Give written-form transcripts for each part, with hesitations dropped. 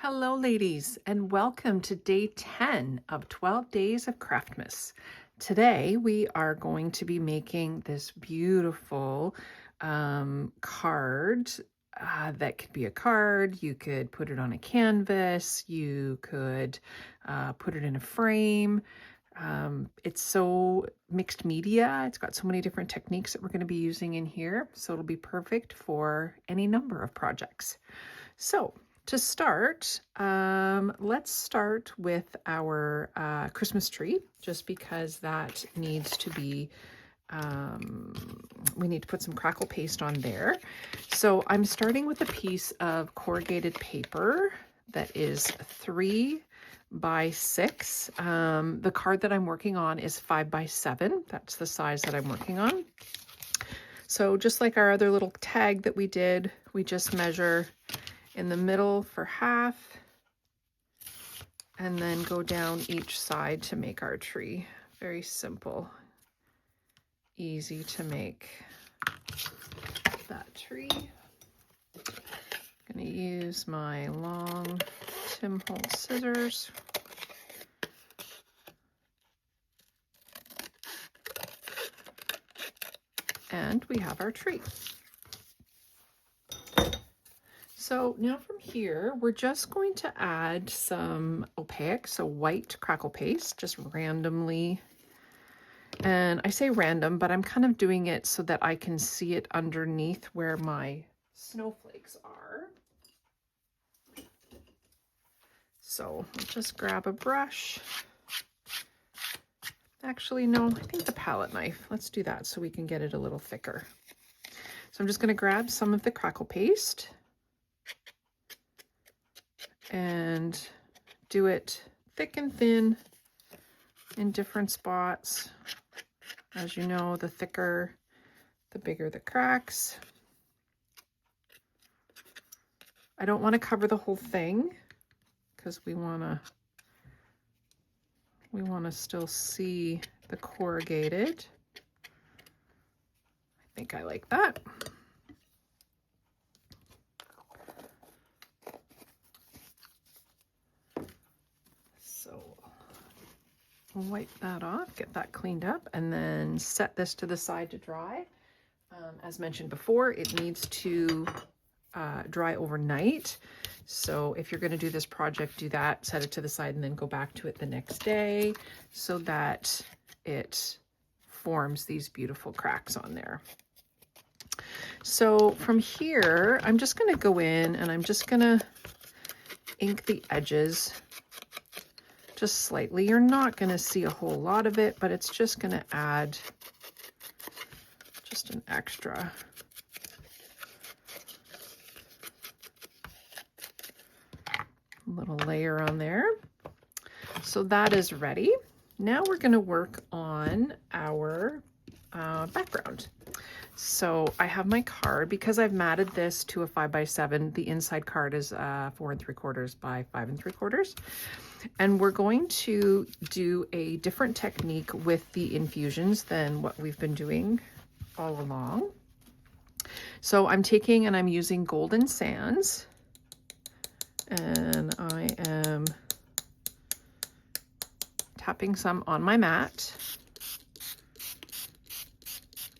Hello ladies, and welcome to day 10 of 12 days of Craftmas. Today we are going to be making this beautiful card. That could be a card, you could put it on a canvas, you could put it in a frame. It's so mixed media, it's got so many different techniques that we're going to be using in here, so it'll be perfect for any number of projects. So to start, let's start with our Christmas tree, just because that needs to be, we need to put some crackle paste on there. So I'm starting with a piece of corrugated paper that is 3 by 6. The card that I'm working on is 5 by 7. That's the size that I'm working on. So just like our other little tag that we did, we just measure in the middle for half and then go down each side to make our tree. Very simple, easy to make that tree. I'm going to use my long Tim Holtz scissors. And we have our tree. So now from here, we're just going to add some opaque, so white crackle paste, just randomly. And I say random, but I'm kind of doing it so that I can see it underneath where my snowflakes are. So I'll just grab a brush. Actually, no, I think the palette knife. Let's do that so we can get it a little thicker. So I'm just going to grab some of the crackle paste and do it thick and thin in different spots. As you know, the thicker, the bigger the cracks. I don't want to cover the whole thing because we want to still see the corrugated. I think I like that. Wipe that off, get that cleaned up, and then set this to the side to dry. As mentioned before, it needs to dry overnight. So if you're going to do this project, do that, set it to the side, and then go back to it the next day so that it forms these beautiful cracks on there. So from here, I'm just going to go in and I'm just going to ink the edges just slightly. You're not going to see a whole lot of it, but it's just going to add just an extra. Little layer on there. So that is ready. Now we're going to work on our background. So I have my card, because I've matted this to a 5 by 7. The inside card is 4 3/4 by 5 3/4. And we're going to do a different technique with the infusions than what we've been doing all along. So I'm taking and I'm using Golden Sands, and I am tapping some on my mat.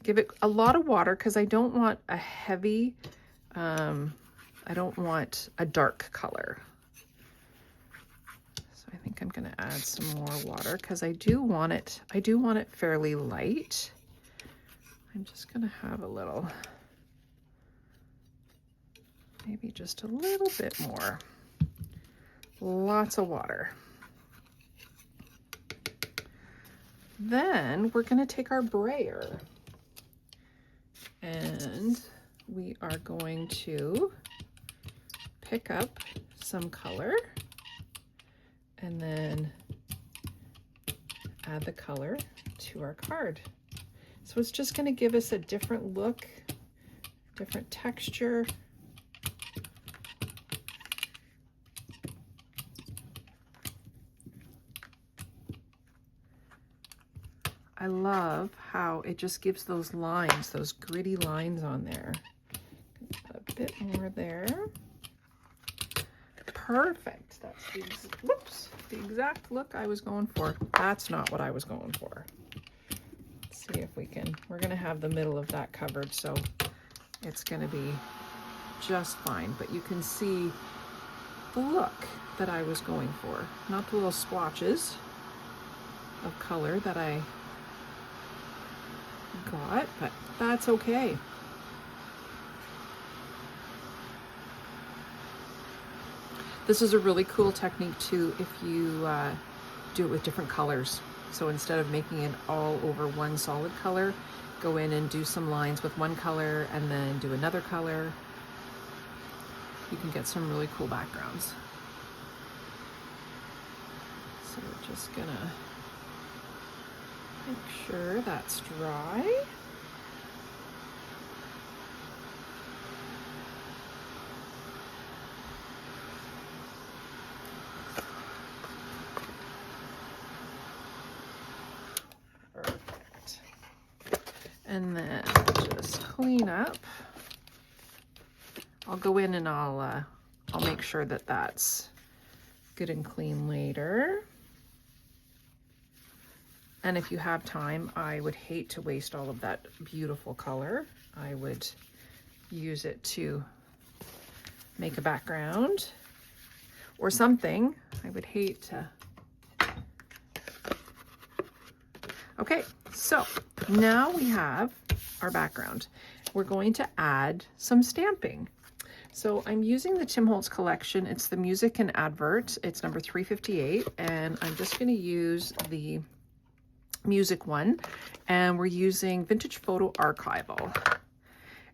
Give it a lot of water because I don't want a heavy, I don't want a dark color. So I think I'm going to add some more water because I do want it fairly light. I'm just going to have a little, maybe just a little bit more. Lots of water. Then we're going to take our brayer and we are going to pick up some color and then add the color to our card. So it's just going to give us a different look, different texture. I love how it just gives those lines, those gritty lines on there. Add a bit more there. perfect. That's the exact look I was going for. That's not what I was going for. Let's see if we can, we're gonna have the middle of that covered, so it's gonna be just fine, but you can see the look that I was going for. Not the little splotches of color that I got, but that's okay. This is a really cool technique too if you do it with different colors. So instead of making it all over one solid color, go in and do some lines with one color and then do another color. You can get some really cool backgrounds. So we're just gonna make sure that's dry. Perfect. And then just clean up. I'll go in and I'll make sure that that's good and clean later. And if you have time, I would hate to waste all of that beautiful color. I would use it to make a background or something. I would hate to. Okay, so now we have our background. We're going to add some stamping. So I'm using the Tim Holtz collection. It's the Music and Advert. It's number 358, and I'm just going to use the music one, and we're using Vintage Photo Archival.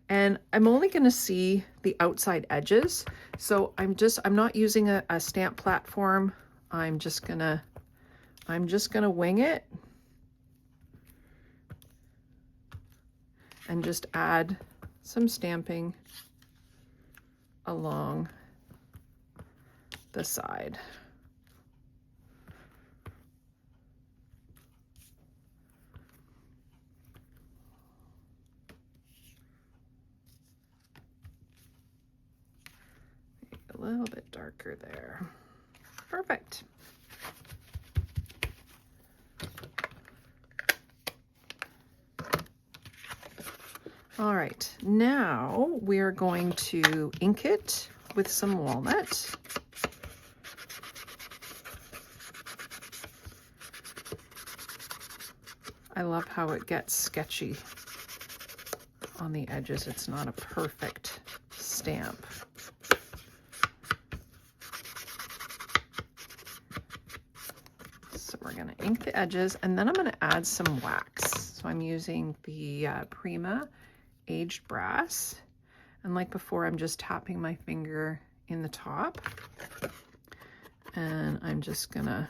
And I'm only going to see the outside edges. So I'm not using a stamp platform. I'm just gonna wing it and just add some stamping along the side. A little bit darker there. Perfect. All right, now we're going to ink it with some walnut. I love how it gets sketchy on the edges. It's not a perfect stamp. So we're going to ink the edges, and then I'm going to add some wax. So I'm using the Prima Aged Brass, and like before, I'm just tapping my finger in the top, and I'm just gonna,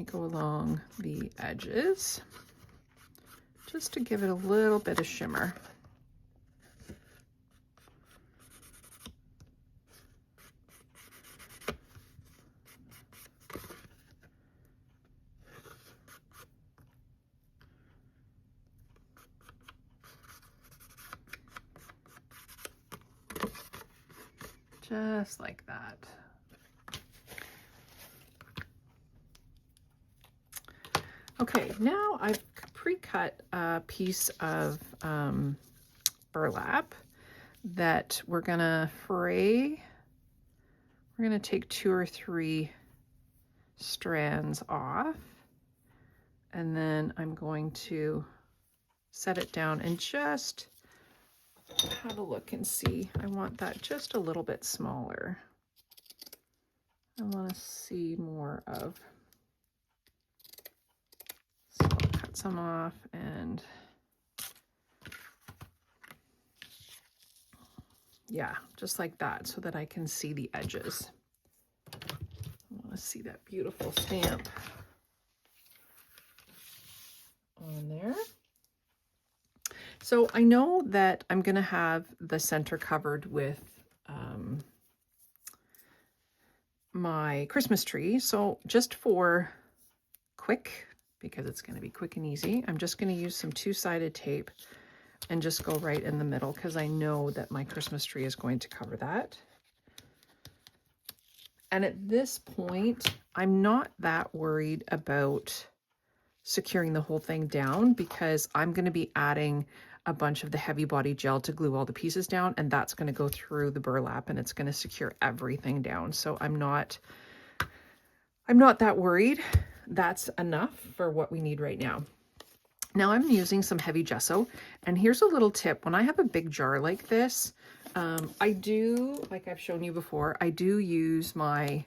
go along the edges just to give it a little bit of shimmer. Just like that. Okay, now I've pre-cut a piece of burlap that we're gonna fray. We're gonna take 2 or 3 strands off, and then I'm going to set it down and just have a look and see. I want that just a little bit smaller. I want to see more of. So I'll cut some off, and yeah, just like that, so that I can see the edges. I want to see that beautiful stamp on there. So I know that I'm going to have the center covered with my Christmas tree. So just for quick, because it's going to be quick and easy, I'm just going to use some 2-sided tape and just go right in the middle because I know that my Christmas tree is going to cover that. And at this point, I'm not that worried about securing the whole thing down because I'm going to be adding a bunch of the heavy body gel to glue all the pieces down, and that's going to go through the burlap and it's going to secure everything down. So I'm not that worried. That's enough for what we need right now. Now I'm using some heavy gesso, and here's a little tip. When I have a big jar like this, I do, like I've shown you before, I do use my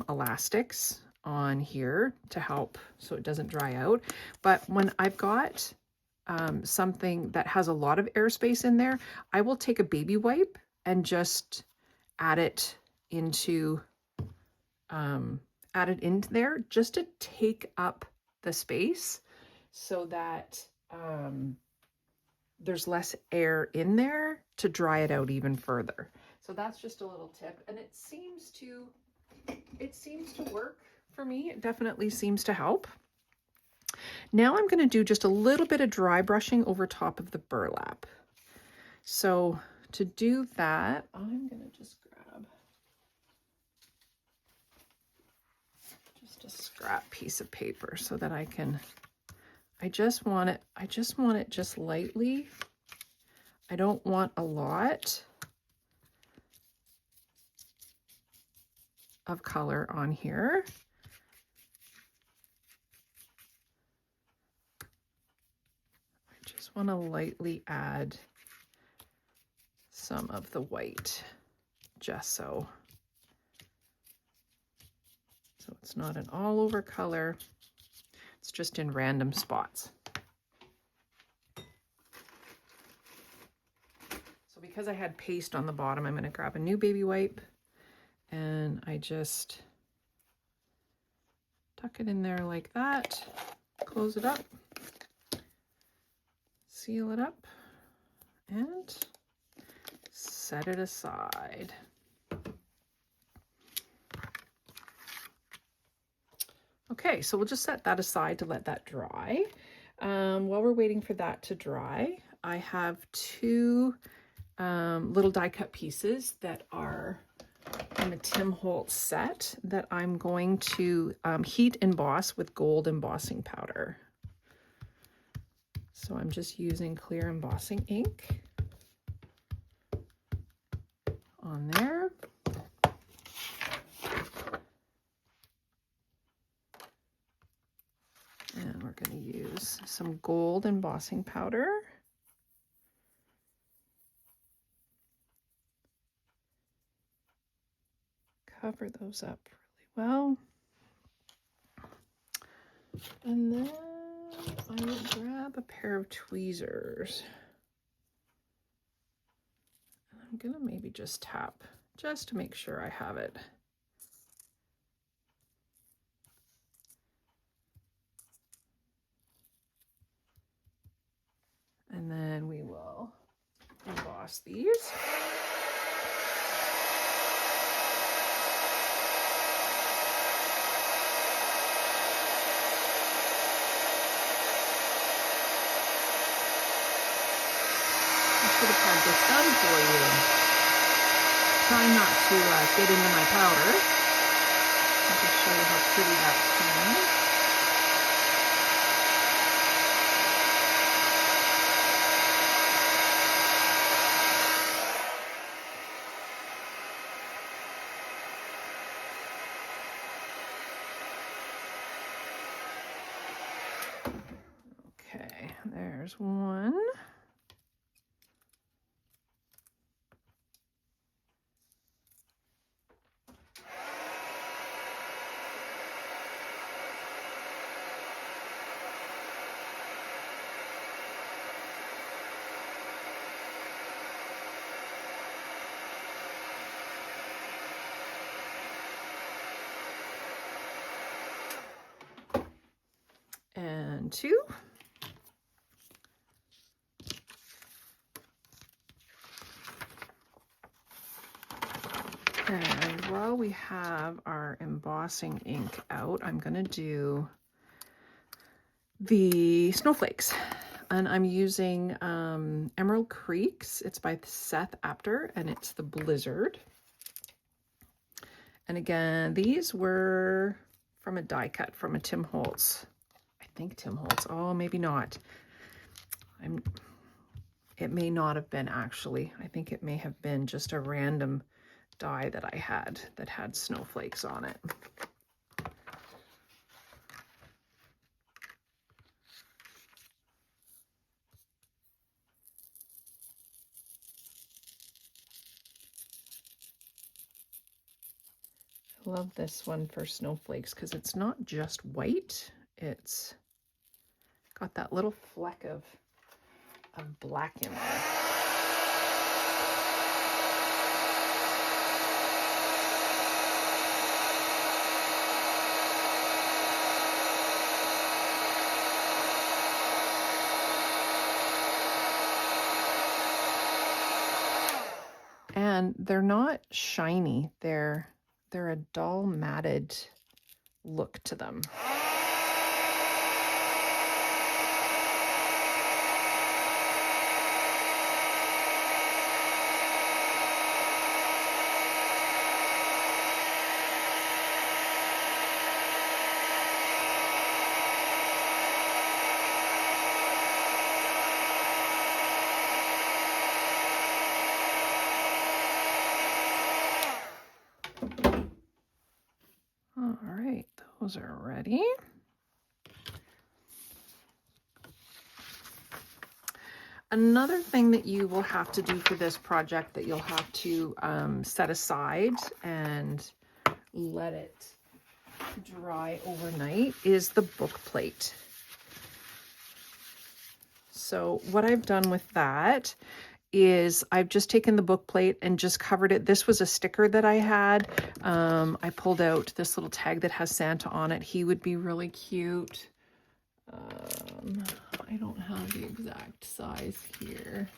elastics on here to help so it doesn't dry out. But when I've got something that has a lot of airspace in there, I will take a baby wipe and just add it into there just to take up the space so that there's less air in there to dry it out even further. So that's just a little tip, and it seems to work for me. It definitely seems to help. Now I'm going to do just a little bit of dry brushing over top of the burlap. So to do that, I'm going to just grab just a scrap piece of paper so that I just want it just lightly. I don't want a lot of color on here. I just want to lightly add some of the white gesso. So it's not an all over color. It's just in random spots. So because I had paste on the bottom, I'm going to grab a new baby wipe and I just tuck it in there like that, close it up, seal it up, and set it aside. Okay, so we'll just set that aside to let that dry. While we're waiting for that to dry, I have two little die cut pieces that are in the Tim Holtz set that I'm going to heat emboss with gold embossing powder. So I'm just using clear embossing ink on there. And we're going to use some gold embossing powder. Cover those up really well. And then I will grab a pair of tweezers. And I'm going to maybe just tap just to make sure I have it. And then we will emboss these. I should have had this done for you. Trying not to get into my powder. I'll just show you how pretty that's turning. Okay, there's one. And two. And while we have our embossing ink out, I'm going to do the snowflakes. and I'm using Emerald Creeks. It's by Seth Apter, and it's the Blizzard. And again, these were from a die cut from a Tim Holtz. I think Tim Holtz. Oh, maybe not. It may not have been actually. I think it may have been just a random die that I had that had snowflakes on it. I love this one for snowflakes because it's not just white. It's got that little fleck of black in there. And they're not shiny. They're a dull matted look to them. All right, those are ready. Another thing that you will have to do for this project that you'll have to set aside and let it dry overnight is the book plate. So what I've done with that is I've just taken the book plate and just covered it. This was a sticker that I had. I pulled out this little tag that has Santa on it. He would be really cute. I don't have the exact size here,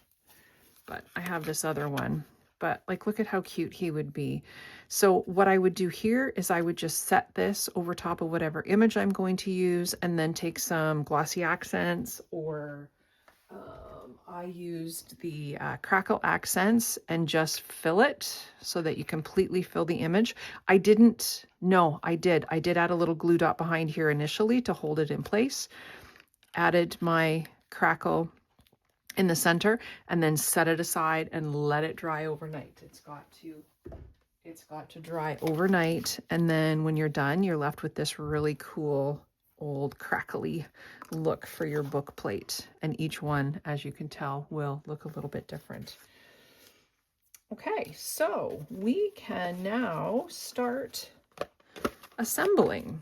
but I have this other one. But like, look at how cute he would be. So what I would do here is I would just set this over top of whatever image I'm going to use and then take some glossy accents, or I used the crackle accents and just fill it so that you completely fill the image. I did add a little glue dot behind here initially to hold it in place. Added my crackle in the center and then set it aside and let it dry overnight. It's got to dry overnight, and then when you're done, you're left with this really cool old crackly look for your book plate, and each one, as you can tell, will look a little bit different. Okay, so we can now start assembling.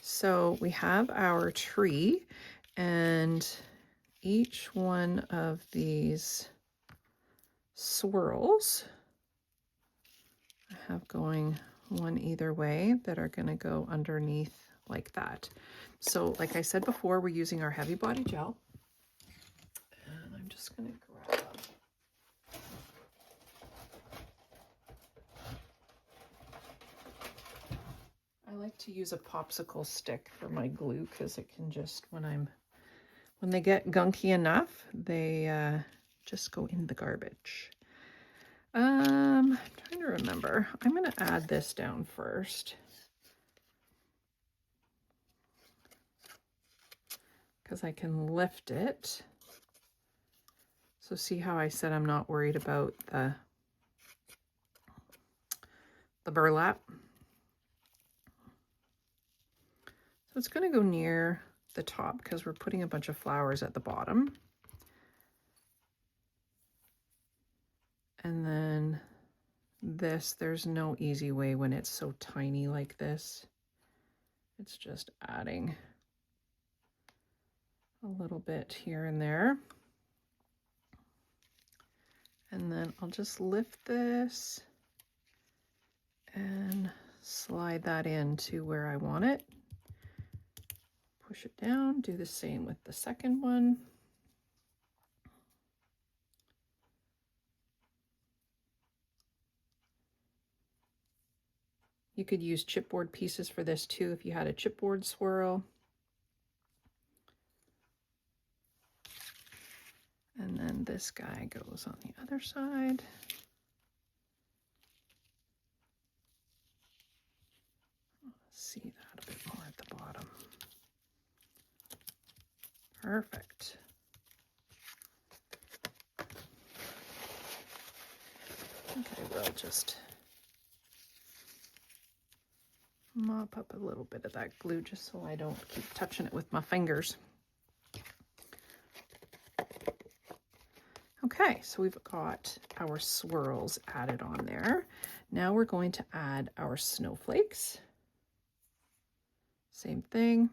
So we have our tree, and each one of these swirls I have going one either way that are going to go underneath like that. So like I said before, we're using our heavy body gel, and I'm just going to grab I like to use a popsicle stick for my glue because it can just, when they get gunky enough, they just go in the garbage. I'm trying to remember. I'm going to add this down first because I can lift it. So see how I said I'm not worried about the burlap? So it's going to go near the top because we're putting a bunch of flowers at the bottom. And then this, there's no easy way when it's so tiny like this. It's just adding a little bit here and there. And then I'll just lift this and slide that into where I want it. Push it down, do the same with the second one. You could use chipboard pieces for this too if you had a chipboard swirl. And then this guy goes on the other side. See that a bit more at the bottom. Perfect. Okay, we'll just mop up a little bit of that glue just so I don't keep touching it with my fingers. Okay, so we've got our swirls added on there. Now we're going to add our snowflakes. Same thing.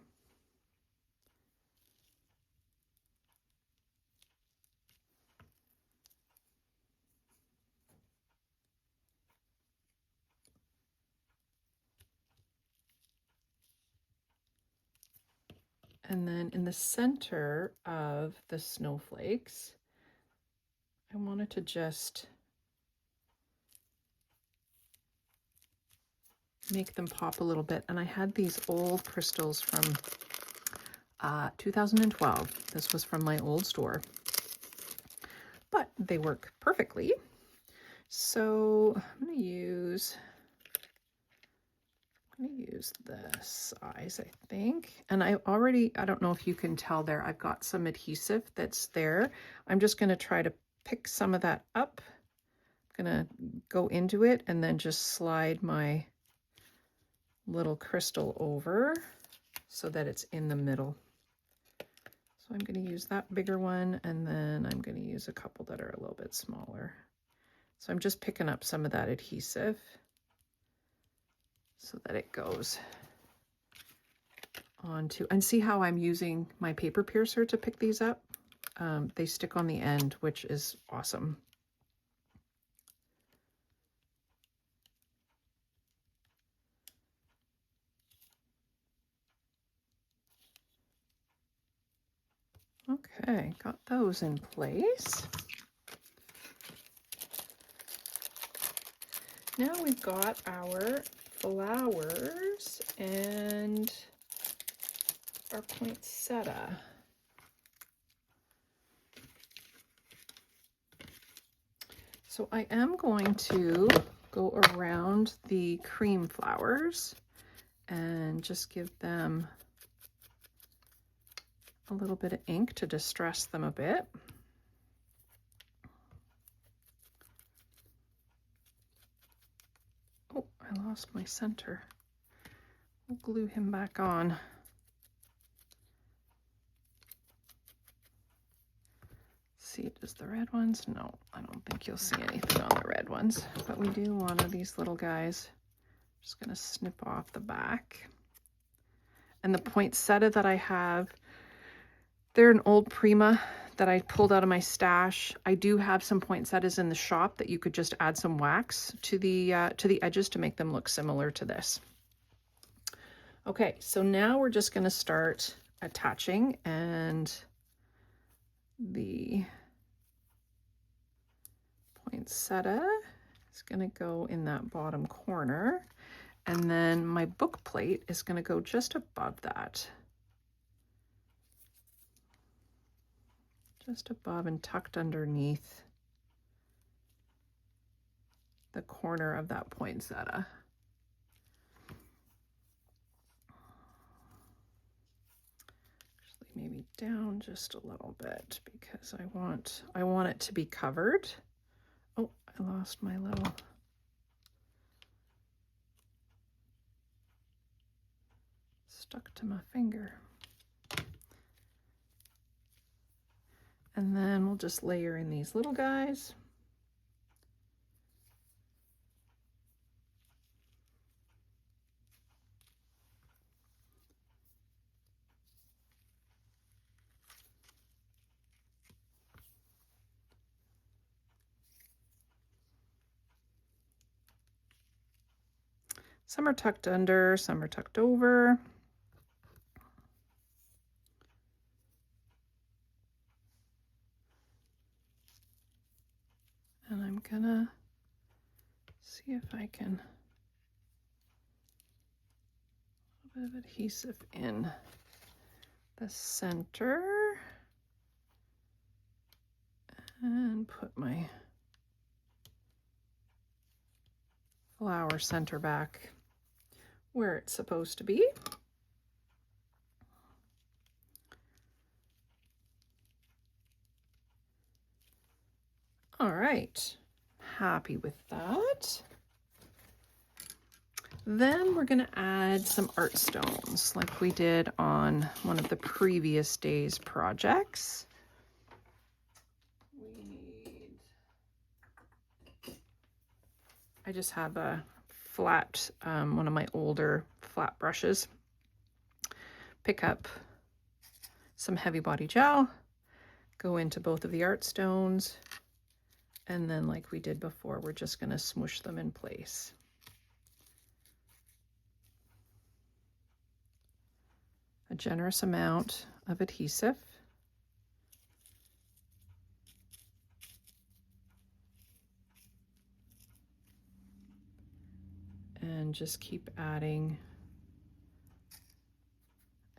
And then in the center of the snowflakes, I wanted to just make them pop a little bit. And I had these old crystals from 2012. This was from my old store, but they work perfectly. So I'm going to use this size, I think. And I don't know if you can tell there, I've got some adhesive that's there. I'm just going to try to pick some of that up. I'm going to go into it and then just slide my little crystal over so that it's in the middle. So I'm going to use that bigger one, and then I'm going to use a couple that are a little bit smaller. So I'm just picking up some of that adhesive so that it goes onto, and see how I'm using my paper piercer to pick these up? They stick on the end, which is awesome. Okay, got those in place. Now we've got our flowers and our poinsettia. So I am going to go around the cream flowers and just give them a little bit of ink to distress them a bit. Oh, I lost my center. We'll glue him back on. See, does the red ones? No, I don't think you'll see anything on the red ones, but we do one of these little guys. Just gonna snip off the back. And the poinsettia that I have, they're an old Prima that I pulled out of my stash. I do have some poinsettias in the shop that you could just add some wax to the edges to make them look similar to this. Okay, so now we're just gonna start attaching, and the poinsettia is gonna go in that bottom corner, and then my book plate is gonna go just above that. Just above and tucked underneath the corner of that poinsettia. Actually, maybe down just a little bit because I want it to be covered. Oh, I lost my little stuck to my finger. And then we'll just layer in these little guys. Some are tucked under, some are tucked over. And I'm gonna see if I can, a little bit of adhesive in the center. And put my flower center back where it's supposed to be. All right, happy with that. Then we're going to add some art stones like we did on one of the previous day's projects. I just have a flat, one of my older flat brushes. Pick up some heavy body gel, go into both of the art stones, and then like we did before, we're just going to smoosh them in place. A generous amount of adhesive. And just keep adding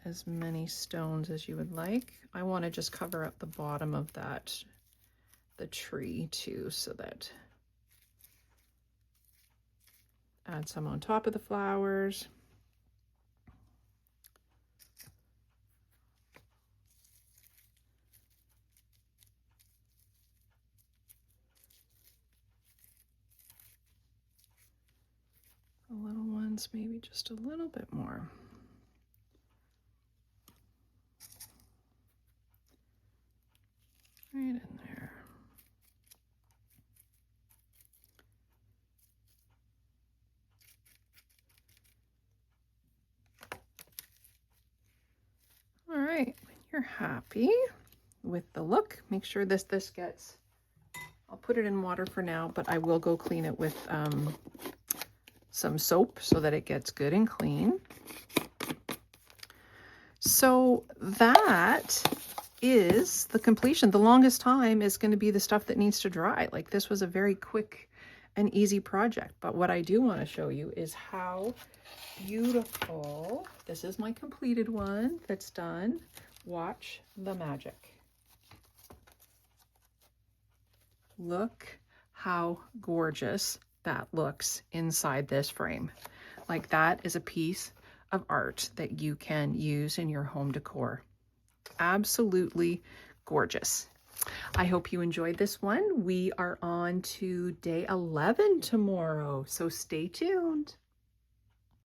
as many stones as you would like. I want to just cover up the bottom of that, the tree too, so that add some on top of the flowers. The little ones, maybe just a little bit more. Right in there. All right, when you're happy with the look, make sure this gets, I'll put it in water for now, but I will go clean it with some soap so that it gets good and clean. So that is the completion. The longest time is going to be the stuff that needs to dry. Like this was a very quick and easy project, but what I do want to show you is how beautiful. This is my completed one that's done. Watch the magic. Look how gorgeous that looks inside this frame. Like that is a piece of art that you can use in your home decor. Absolutely gorgeous. I hope you enjoyed this one. We are on to day 11 tomorrow, so stay tuned.